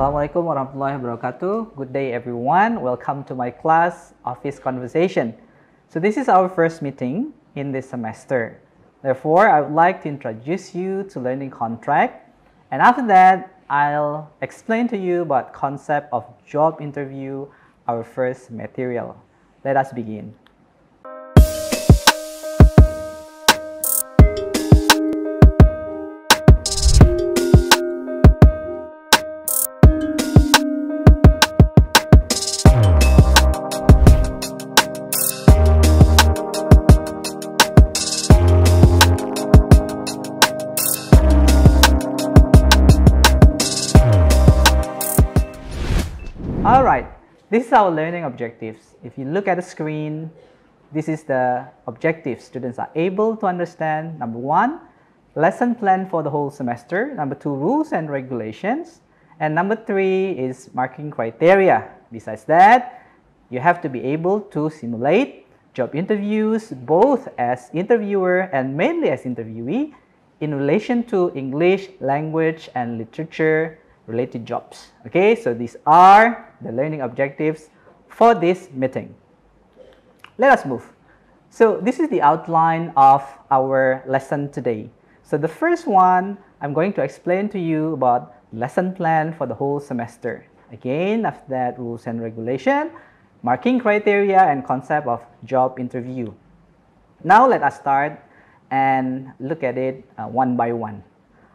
Assalamualaikum warahmatullahi wabarakatuh. Good day everyone. Welcome to my class, Office Conversation. So this is our first meeting in this semester. Therefore, I would like to introduce you to learning contract. And after that, I'll explain to you about concept of job interview, our first material. Let us begin. Alright, this is our learning objectives. If you look at the screen, this is the objectives students are able to understand. Number 1, lesson plan for the whole semester. Number 2, rules and regulations. And number 3 is marking criteria. Besides that, you have to be able to simulate job interviews both as interviewer and mainly as interviewee in relation to English, language, and literature related jobs. Okay, so these are the learning objectives for this meeting. Let us move. So this is the outline of our lesson today. So the first one, I'm going to explain to you about lesson plan for the whole semester. Again, after that, rules and regulation, marking criteria, and concept of job interview. Now let us start and look at it one by one.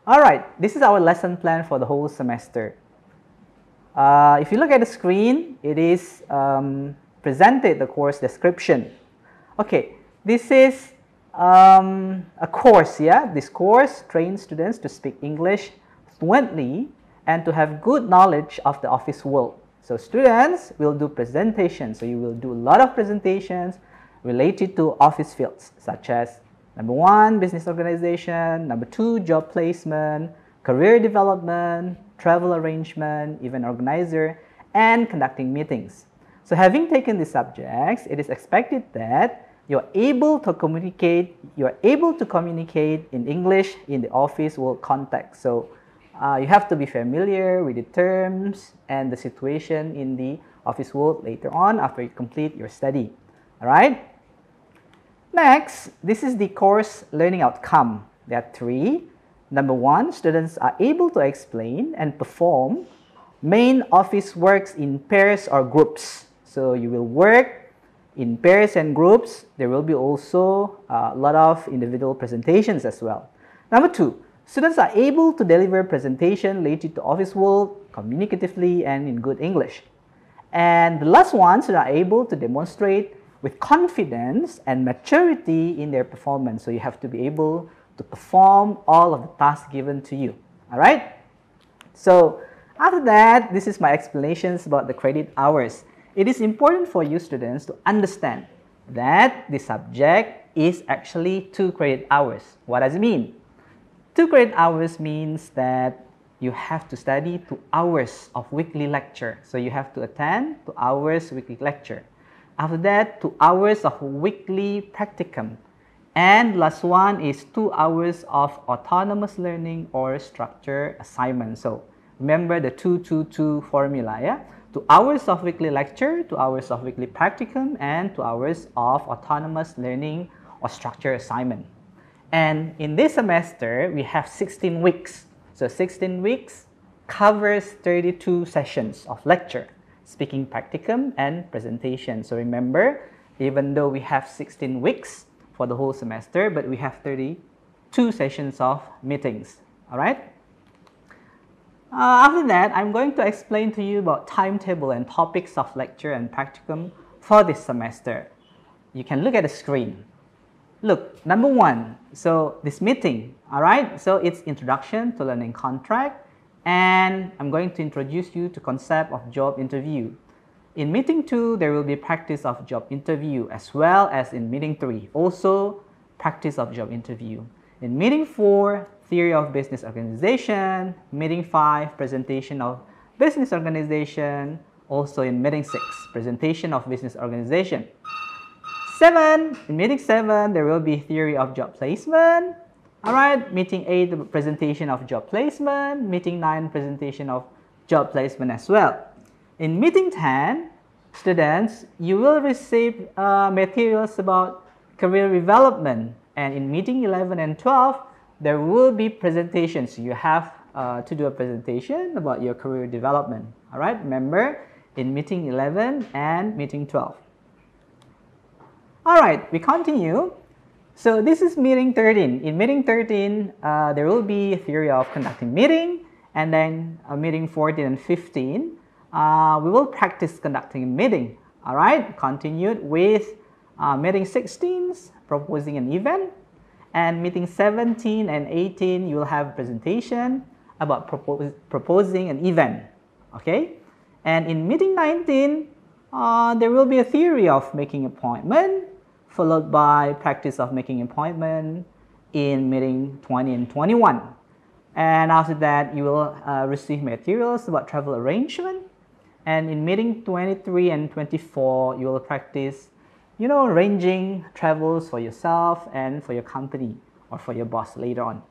Alright, this is our lesson plan for the whole semester. If you look at the screen, it is presented the course description. Okay, this is a course, yeah? This course trains students to speak English fluently and to have good knowledge of the office world. So students will do presentations. So you will do a lot of presentations related to office fields such as number 1, business organization. Number 2, job placement, career development, travel arrangement, event organizer, and conducting meetings. So having taken these subjects, it is expected that you're able to communicate in English in the office world context. So you have to be familiar with the terms and the situation in the office world later on after you complete your study. All right? Next, this is the course learning outcome. There are 3. Number 1, students are able to explain and perform main office works in pairs or groups. So you will work in pairs and groups. There will be also a lot of individual presentations as well. Number 2, students are able to deliver presentation related to office world communicatively and in good English. And the last one, students are able to demonstrate with confidence and maturity in their performance. So you have to be able to perform all of the tasks given to you. All right? So after that, this is my explanations about the credit hours. It is important for you students to understand that the subject is actually 2 credit hours. What does it mean? 2 credit hours means that you have to study 2 hours of weekly lecture. So you have to attend 2 hours weekly lecture. After that, 2 hours of weekly practicum. And last one is 2 hours of autonomous learning or structure assignment. So remember the 2-2-2 formula, yeah? 2 hours of weekly lecture, 2 hours of weekly practicum, and 2 hours of autonomous learning or structure assignment. And in this semester, we have 16 weeks. So 16 weeks covers 32 sessions of lecture, speaking practicum, and presentation. So remember, even though we have 16 weeks for the whole semester, but we have 32 sessions of meetings. All right? After that, I'm going to explain to you about timetable and topics of lecture and practicum for this semester. You can look at the screen. Look, number 1, so this meeting, all right? So it's introduction to learning contract, and I'm going to introduce you to concept of job interview. In meeting 2, there will be practice of job interview as well as in meeting 3, also practice of job interview. In meeting 4, theory of business organization. Meeting 5, presentation of business organization. Also in meeting 6, presentation of business organization. 7, in meeting 7, there will be theory of job placement. Alright, meeting 8, the presentation of job placement. Meeting 9, presentation of job placement as well. In meeting 10, students, you will receive materials about career development, and in meeting 11 and 12, there will be presentations. You have to do a presentation about your career development. All right, remember, in meeting 11 and meeting 12. All right, we continue. So this is meeting 13. In meeting 13, there will be a theory of conducting meeting, and then meeting 14 and 15, we will practice conducting a meeting. All right, continued with meeting 16, proposing an event, and meeting 17 and 18, you will have a presentation about proposing an event. Okay, and in meeting 19, there will be a theory of making appointment, followed by practice of making appointment in meeting 20 and 21. And after that, you will receive materials about travel arrangement. And in meeting 23 and 24, you will practice, arranging travels for yourself and for your company or for your boss later on.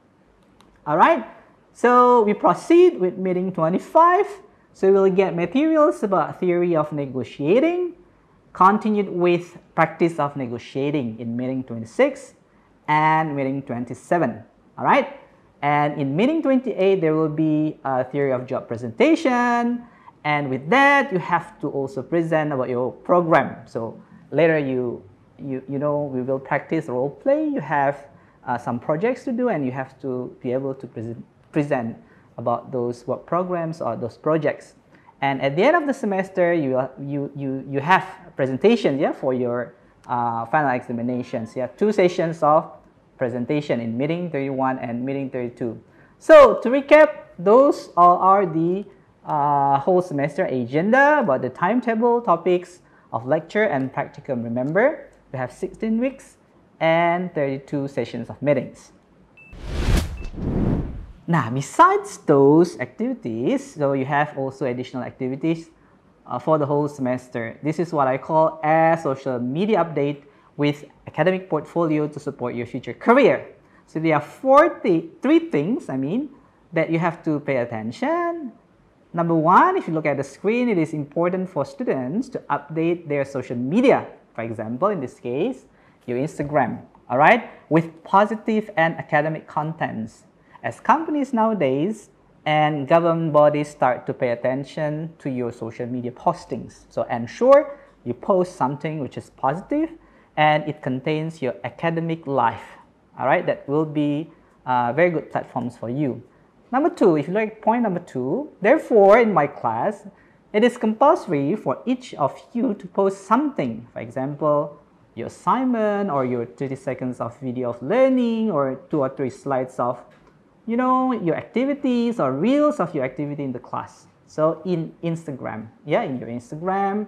All right, so we proceed with meeting 25. So we will get materials about theory of negotiating, continued with practice of negotiating in meeting 26 and meeting 27. All right, and in meeting 28, there will be a theory of job presentation, and with that, you have to also present about your program. So later, we will practice role play. You have some projects to do, and you have to be able to present about those work programs or those projects. And at the end of the semester, you have presentations, for your final examinations. You have 2 sessions of presentation in meeting 31 and meeting 32. So to recap, those all are the whole semester agenda about the timetable, topics of lecture and practicum. Remember, we have 16 weeks and 32 sessions of meetings. Now, besides those activities, so you have also additional activities for the whole semester. This is what I call a social media update with academic portfolio to support your future career. So there are 3 things, that you have to pay attention. Number 1, if you look at the screen, it is important for students to update their social media. For example, in this case, your Instagram, all right, with positive and academic contents. As companies nowadays and government bodies start to pay attention to your social media postings. So ensure you post something which is positive and it contains your academic life. All right, that will be very good platforms for you. Number 2, if you like point number 2, therefore in my class, it is compulsory for each of you to post something. For example, your assignment or your 30 seconds of video of learning or 2 or 3 slides of your activities or reels of your activity in the class. So in Instagram, in your Instagram,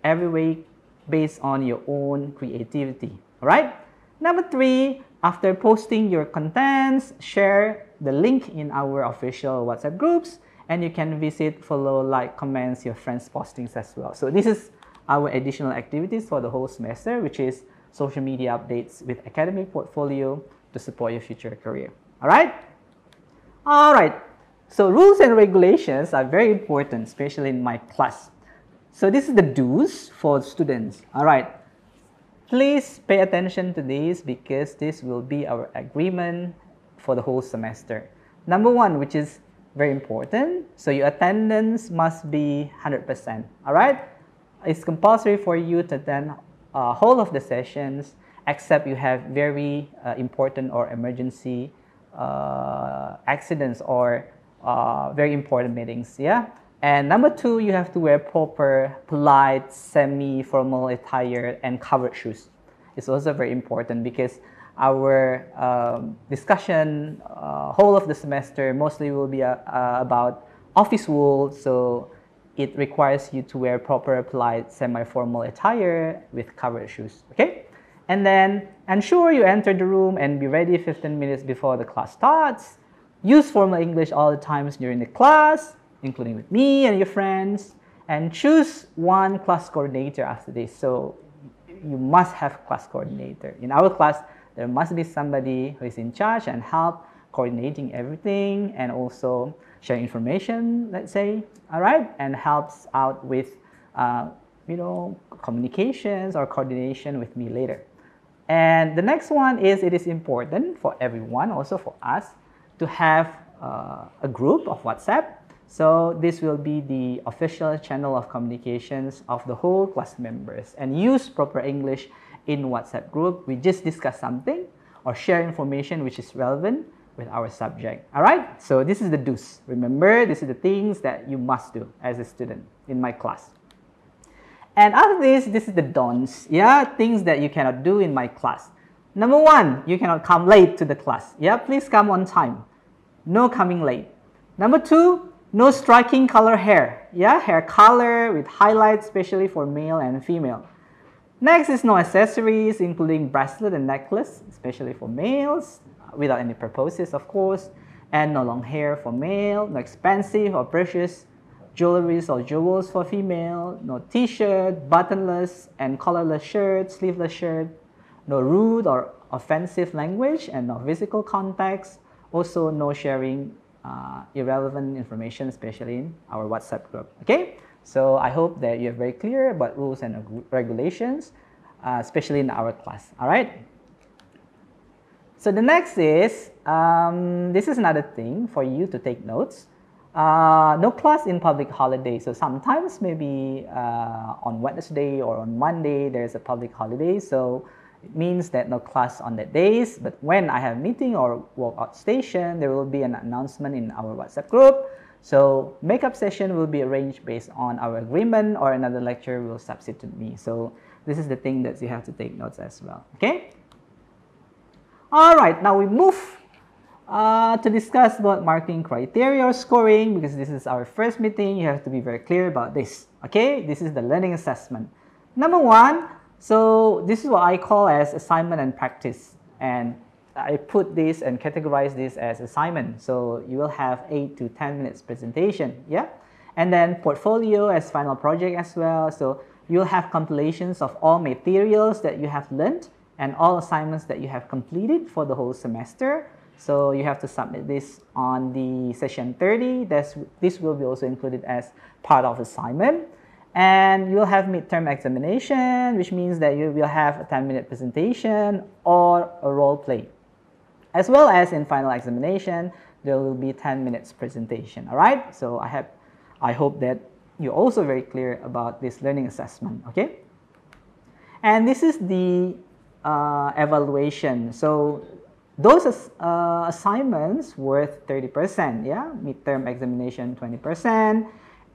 every week based on your own creativity, all right? Number 3, after posting your contents, share the link in our official WhatsApp groups, and you can visit, follow, like, comments your friends' postings as well. So this is our additional activities for the whole semester, which is social media updates with academic portfolio to support your future career, all right? All right, so rules and regulations are very important, especially in my class. So this is the do's for students. All right, please pay attention to this because this will be our agreement for the whole semester. Number 1, which is very important, so your attendance must be 100%. All right, it's compulsory for you to attend whole of the sessions except you have very important or emergency accidents or very important meetings, And number 2, you have to wear proper, polite, semi-formal attire and covered shoes. It's also very important because our discussion whole of the semester mostly will be about office rules, so it requires you to wear proper, polite, semi-formal attire with covered shoes, okay? And then ensure you enter the room and be ready 15 minutes before the class starts. Use formal English all the times during the class, including with me and your friends. And choose one class coordinator after this. So you must have class coordinator. In our class, there must be somebody who is in charge and help coordinating everything and also sharing information, let's say, all right, and helps out with, communications or coordination with me later. And the next one is it is important for everyone, also for us, to have a group of WhatsApp. So this will be the official channel of communications of the whole class members, and use proper English in WhatsApp group. We just discuss something or share information which is relevant with our subject. All right, so this is the do's. Remember, this is the things that you must do as a student in my class. And after this is the don'ts. Yeah, things that you cannot do in my class. Number one, you cannot come late to the class. Yeah, please come on time. No coming late. Number two, no striking color hair. Yeah, hair color with highlights, especially for male and female. Next is no accessories, including bracelet and necklace, especially for males, without any purposes, of course. And no long hair for male, no expensive or precious jewelries or jewels for female, no t-shirt, buttonless and collarless shirt, sleeveless shirt, no rude or offensive language, and no physical contacts. Also, no sharing irrelevant information, especially in our WhatsApp group. Okay, so I hope that you're very clear about rules and regulations, especially in our class. All right. So the next is, this is another thing for you to take notes. No class in public holiday. So sometimes maybe on Wednesday or on Monday there is a public holiday. So it means that no class on that days. But when I have meeting or workout station, there will be an announcement in our WhatsApp group. So makeup session will be arranged based on our agreement, or another lecturer will substitute me. So this is the thing that you have to take notes as well. Okay. All right. Now we move to discuss about marking criteria or scoring, because this is our first meeting. You have to be very clear about this. Okay, this is the learning assessment. Number one, so this is what I call as assignment and practice, and I put this and categorize this as assignment. So you will have 8 to 10 minutes presentation, yeah, and then portfolio as final project as well. So you'll have compilations of all materials that you have learned and all assignments that you have completed for the whole semester. So you have to submit this on the session 30. This will be also included as part of assignment. And you'll have midterm examination, which means that you will have a 10-minute presentation or a role play. As well as in final examination, there will be 10 minutes presentation. All right. So I hope that you're also very clear about this learning assessment. Okay. And this is the evaluation. So those assignments worth 30%, yeah, midterm examination 20%,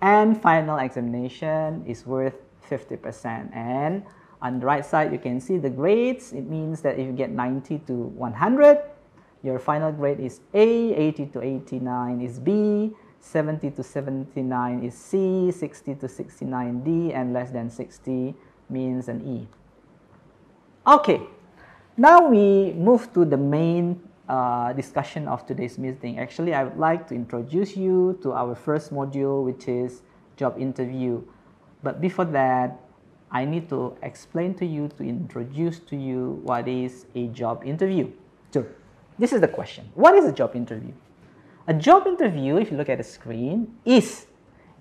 and final examination is worth 50%. And on the right side, you can see the grades. It means that if you get 90 to 100, your final grade is A, 80 to 89 is B, 70 to 79 is C, 60 to 69 D, and less than 60 means an E. Okay. Now we move to the main discussion of today's meeting. Actually, I would like to introduce you to our first module, which is job interview. But before that, I need to explain to you, to introduce to you what is a job interview. So this is the question. What is a job interview? A job interview, if you look at the screen, is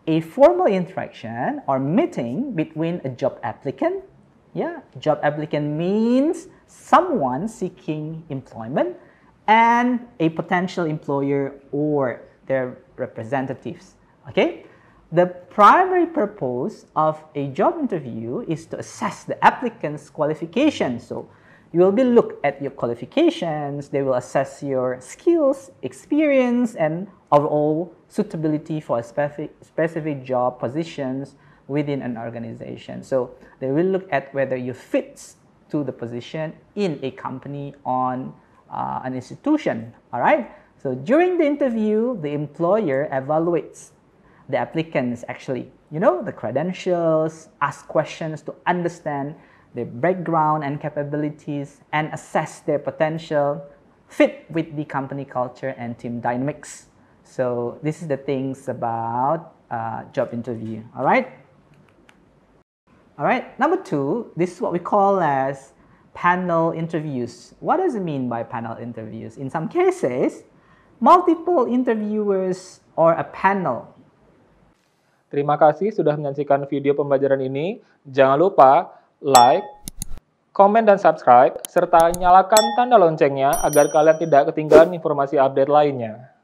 a formal interaction or meeting between a job applicant. Yeah, job applicant means someone seeking employment and a potential employer or their representatives. Okay, the primary purpose of a job interview is to assess the applicant's qualifications. So you will be look at your qualifications, they will assess your skills, experience, and overall suitability for a specific job positions within an organization. So they will look at whether you fit to the position in a company on an institution. All right. So during the interview, the employer evaluates the applicants, actually, the credentials, ask questions to understand their background and capabilities, and assess their potential fit with the company culture and team dynamics. So this is the things about job interview. All right. All right, number two, this is what we call as panel interviews. What does it mean by panel interviews? In some cases, multiple interviewers or a panel. Terima kasih sudah menyaksikan video pembelajaran ini. Jangan lupa like, komen dan subscribe, serta nyalakan tanda loncengnya agar kalian tidak ketinggalan informasi update lainnya.